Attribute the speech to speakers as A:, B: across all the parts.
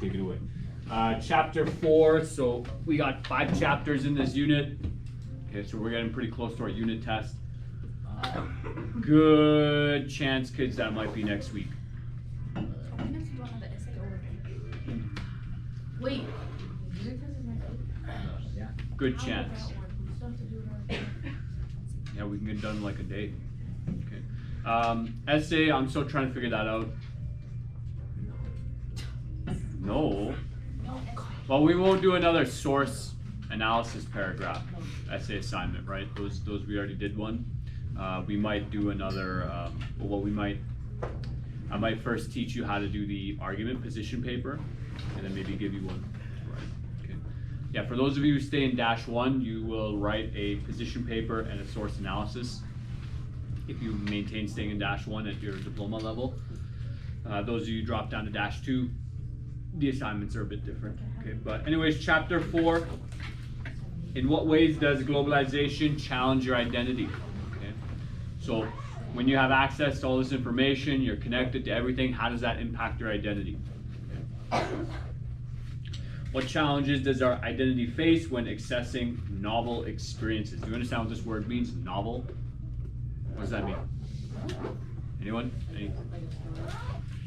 A: take it away. Chapter 4, so we got 5 chapters in this unit. Okay, so we're getting pretty close to our unit test. Good chance, kids, that might be next week.
B: Wait.
A: Good chance. Yeah, we can get done in like a day. Okay. Essay, I'm still trying to figure that out. No. Well, we won't do another source analysis paragraph essay assignment, right? Those we already did one. We might do another. I might first teach you how to do the argument position paper, and then maybe give you one. Right? Okay. Yeah. For those of you who stay in -1, you will write a position paper and a source analysis. If you maintain staying in -1 at your diploma level, those of you who drop down to -2. The assignments are a bit different. Okay, but anyways, chapter 4. In what ways does globalization challenge your identity? Okay, so when you have access to all this information, you're connected to everything. How does that impact your identity? Okay. What challenges does our identity face when accessing novel experiences? Do you understand what this word means? Novel. What does that mean? Anyone?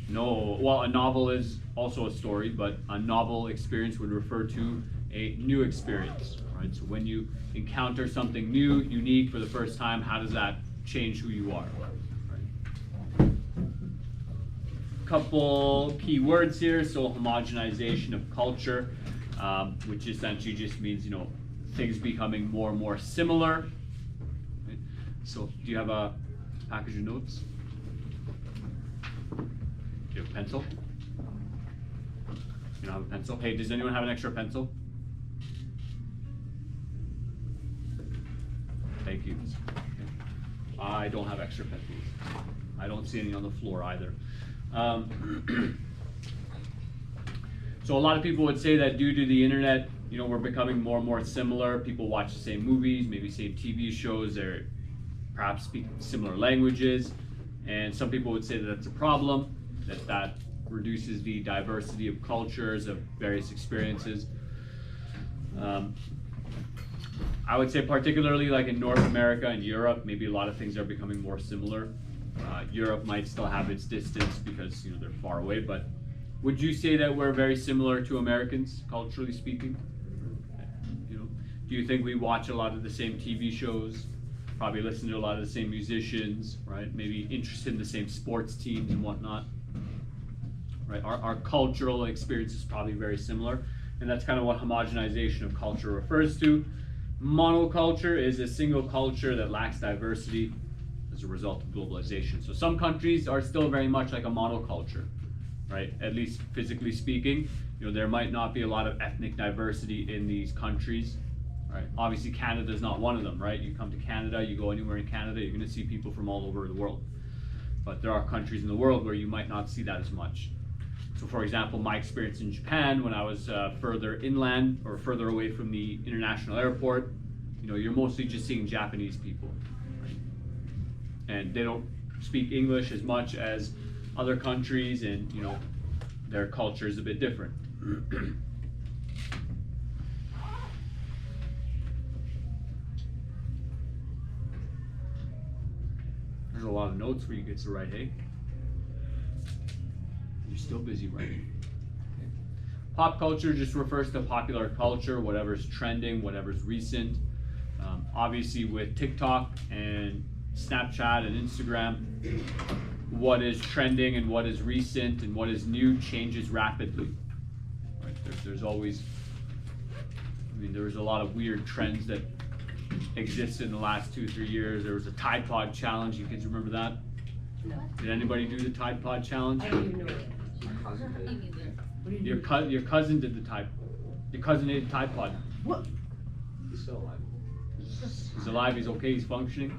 A: No, well, a novel is also a story, but a novel experience would refer to a new experience, right? So when you encounter something new, unique for the first time, how does that change who you are? Right? Couple key words here. So homogenization of culture, which essentially just means, things becoming more and more similar. Right? So do you have a package of notes? Do you have a pencil? You don't have a pencil? Hey, does anyone have an extra pencil? Thank you. Okay. I don't have extra pencils. I don't see any on the floor either. So a lot of people would say that due to the internet, we're becoming more and more similar. People watch the same movies, maybe same TV shows, they perhaps speak similar languages, and some people would say that that's a problem. That reduces the diversity of cultures, of various experiences. I would say particularly like in North America and Europe, maybe a lot of things are becoming more similar. Europe might still have its distance because they're far away, but would you say that we're very similar to Americans, culturally speaking? Do you think we watch a lot of the same TV shows? Probably listen to a lot of the same musicians, right? Maybe interested in the same sports teams and whatnot. Right? Our cultural experience is probably very similar, and that's kind of what homogenization of culture refers to. Monoculture is a single culture that lacks diversity as a result of globalization. So some countries are still very much like a monoculture, right? At least physically speaking, there might not be a lot of ethnic diversity in these countries, right? Obviously Canada is not one of them, right? You come to Canada, you go anywhere in Canada, you're going to see people from all over the world. But there are countries in the world where you might not see that as much. So for example, my experience in Japan when I was further inland or further away from the international airport, you're mostly just seeing Japanese people, right? And they don't speak English as much as other countries, and their culture is a bit different. There's a lot of notes for you kids to write, hey? You're still busy writing. Okay. Pop culture just refers to popular culture, whatever's trending, whatever's recent. Obviously with TikTok and Snapchat and Instagram, what is trending and what is recent and what is new changes rapidly. Right? There's always, there's a lot of weird trends that existed in the last 2-3 years. There was a Tide Pod challenge. You kids remember that?
B: No.
A: Did anybody do the Tide Pod challenge?
B: I don't even know it.
A: Your cousin did the Tide. Your cousin ate a Tide Pod.
B: What?
C: He's still alive.
A: He's alive. He's okay. He's functioning.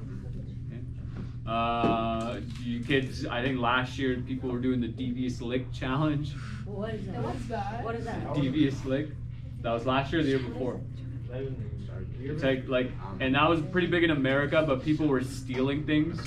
A: Okay. You kids, I think last year people were doing the Devious Lick challenge.
B: What is that?
D: What's that?
B: What is that?
A: Devious Lick. That was last year or the year before. It's like, and that was pretty big in America, but people were stealing things.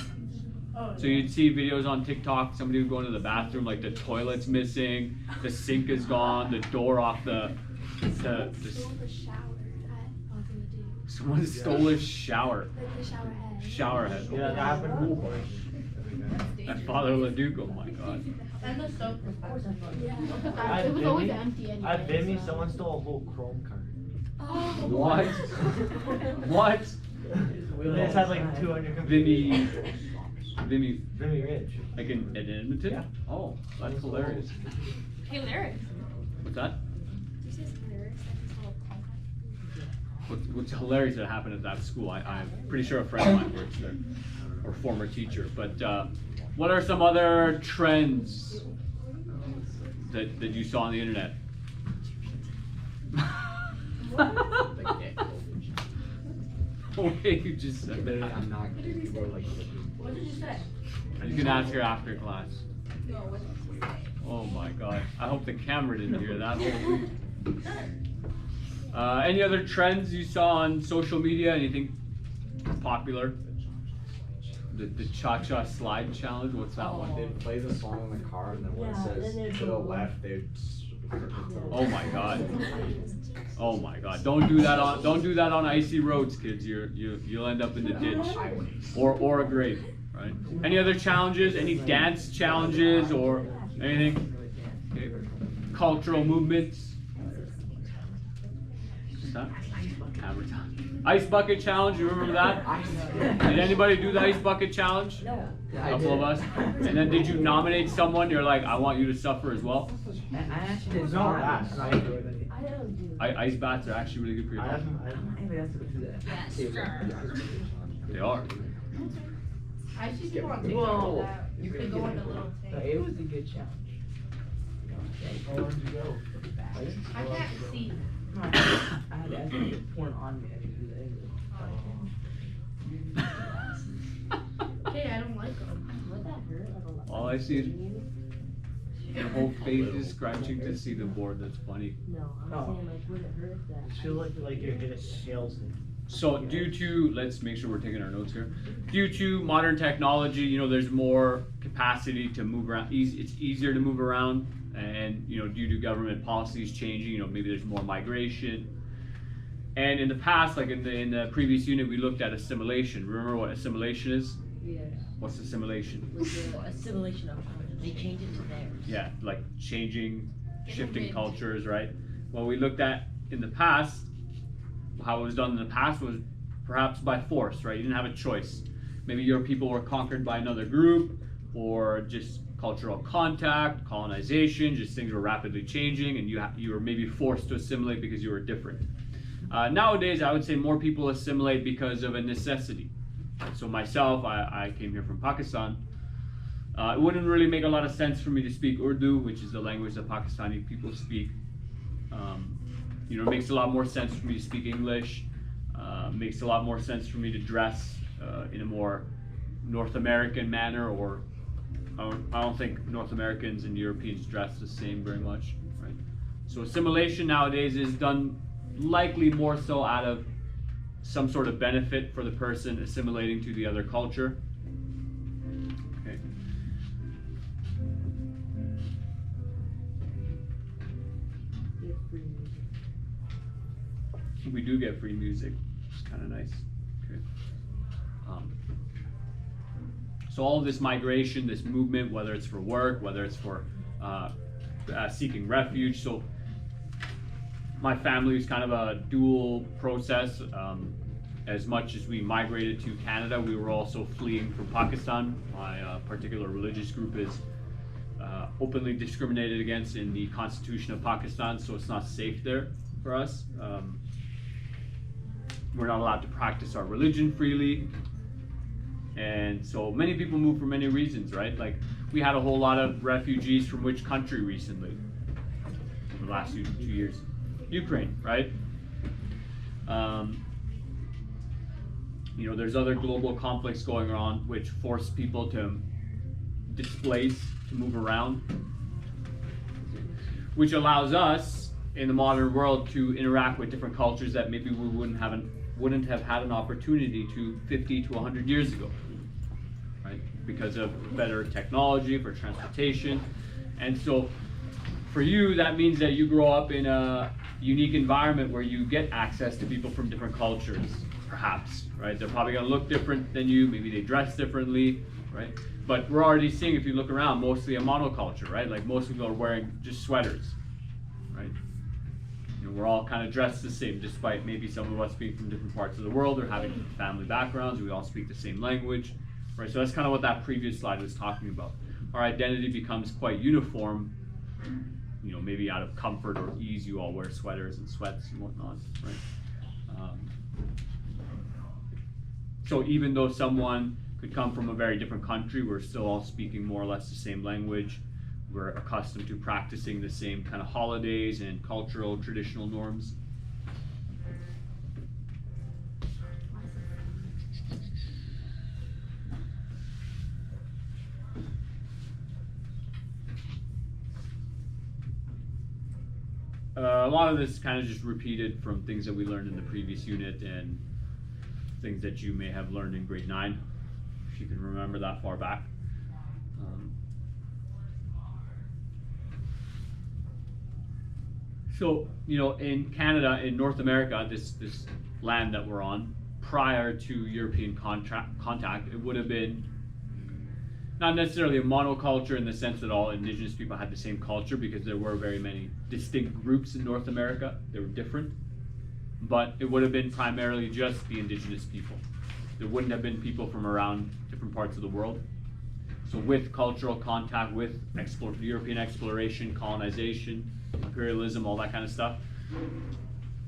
A: So you'd see videos on TikTok, somebody would go into the bathroom, like the toilet's missing, the sink is gone, the door off the
C: Stole the shower at Ottawa.
A: someone stole a shower.
C: Like the shower head.
A: Shower head.
D: Yeah, that happened before.
A: At Father Leduc, oh my god.
E: And the soap was
C: Yeah.
E: It was always empty anyway.
D: At Vimy, someone stole a whole Chrome card.
C: Oh.
A: What? What?
D: They just had like 200 computers.
A: Vimy,
D: Vimy Ridge.
A: like in Edmonton?
D: Yeah.
A: Oh, that's hilarious.
E: Hilarious.
A: What's that?
C: This is hilarious.
A: What's hilarious that happened at that school? I'm pretty sure a friend of mine works there, or former teacher. But what are some other trends that you saw on the internet? Okay, you just said that.
F: I'm not kidding. People are like,
E: What did you say?
A: You can ask her after class.
E: No, what did you say?
A: Oh my god. I hope the camera didn't hear that. Holy. Any other trends you saw on social media? Anything popular? The cha-cha slide challenge? What's that one?
F: they'd play the song in the car, and then when
B: Yeah,
F: it
B: then
F: says
B: they'd
F: to the
B: go
F: left, they'd.
A: Oh my god. Oh my god. Don't do that on icy roads, kids. You'll end up in the ditch. Or a grave, right? Any other challenges? Any dance challenges or anything? Okay. Cultural movements? What's that? Hammer time. Ice bucket challenge, you remember that? Did anybody do the ice bucket challenge?
B: No.
A: A couple of us. And then did you nominate someone? You're like, I want you to suffer as well.
G: I actually did
D: It's
G: not.
D: not that.
B: I don't do.
A: Ice bats are actually really good for your
D: I
A: health.
D: haven't.
G: Anybody else to go through that?
E: Yes, sure.
A: They are.
E: I see people on TikTok
G: Well,
E: that you can go on the little
G: No,
E: thing.
G: it was a good challenge.
D: How long did you go?
E: I can't see.
G: I had to ask them to porn on me. I didn't do that anyway.
E: Okay, I don't like them.
B: Would that hurt? Like a lot?
A: All I see is your whole face is scratching to see the board. That's funny.
B: No, I'm
D: Oh.
B: saying like, would it hurt if that?
D: You feel like you're in a sales thing.
A: So due to, let's make sure we're taking our notes here. Due to modern technology, you know, there's more capacity to move around. It's easier to move around, and you know, due to government policies changing, you know, maybe there's more migration. And in the past, like in the previous unit, we looked at assimilation. Remember what assimilation is?
B: Yes.
A: What's assimilation?
B: With the assimilation of culture, they change it to theirs.
A: Yeah, like changing, shifting
E: Movement.
A: cultures, right? What we looked at in the past, how it was done in the past was perhaps by force, right? You didn't have a choice. Maybe your people were conquered by another group, or just cultural contact, colonization, just things were rapidly changing, and you were maybe forced to assimilate because you were different. Nowadays, I would say more people assimilate because of a necessity. So myself, I came here from Pakistan. It wouldn't really make a lot of sense for me to speak Urdu, which is the language that Pakistani people speak. You know, it makes a lot more sense for me to speak English. Makes a lot more sense for me to dress in a more North American manner, or I don't think North Americans and Europeans dress the same very much, right? So assimilation nowadays is done likely more so out of some sort of benefit for the person assimilating to the other culture. Okay.
B: Get free music.
A: We do get free music, which is kind of nice. Okay. So all of this migration, this movement, whether it's for work, whether it's for seeking refuge. So my family was kind of a dual process. As much as we migrated to Canada, we were also fleeing from Pakistan. My particular religious group is openly discriminated against in the Constitution of Pakistan, so it's not safe there for us. We're not allowed to practice our religion freely. And so many people move for many reasons, right? Like, we had a whole lot of refugees from which country recently? In the last 2 years? Ukraine, right? You know, there's other global conflicts going on which force people to displace, to move around, which allows us in the modern world to interact with different cultures that maybe we wouldn't have had an opportunity to 50 to 100 years ago, right? because of better technology for transportation. And so for you, that means that you grow up in a unique environment where you get access to people from different cultures, perhaps, right? They're probably gonna look different than you, maybe they dress differently, right? But we're already seeing, if you look around, mostly a monoculture, right? Like most people are wearing just sweaters, right? You know, we're all kind of dressed the same, despite maybe some of us being from different parts of the world or having different family backgrounds. We all speak the same language, right? So that's kind of what that previous slide was talking about. Our identity becomes quite uniform, you know, maybe out of comfort or ease, you all wear sweaters and sweats and whatnot, right? So even though someone could come from a very different country, we're still all speaking more or less the same language. We're accustomed to practicing the same kind of holidays and cultural traditional norms. A lot of this kind of just repeated from things that we learned in the previous unit and things that you may have learned in grade 9, if you can remember that far back. So, you know, in Canada, in North America, this land that we're on, prior to European contact, it would have been not necessarily a monoculture in the sense that all indigenous people had the same culture, because there were very many distinct groups in North America. They were different, but it would have been primarily just the indigenous people. There wouldn't have been people from around different parts of the world. So with cultural contact, with European exploration, colonization, imperialism, all that kind of stuff,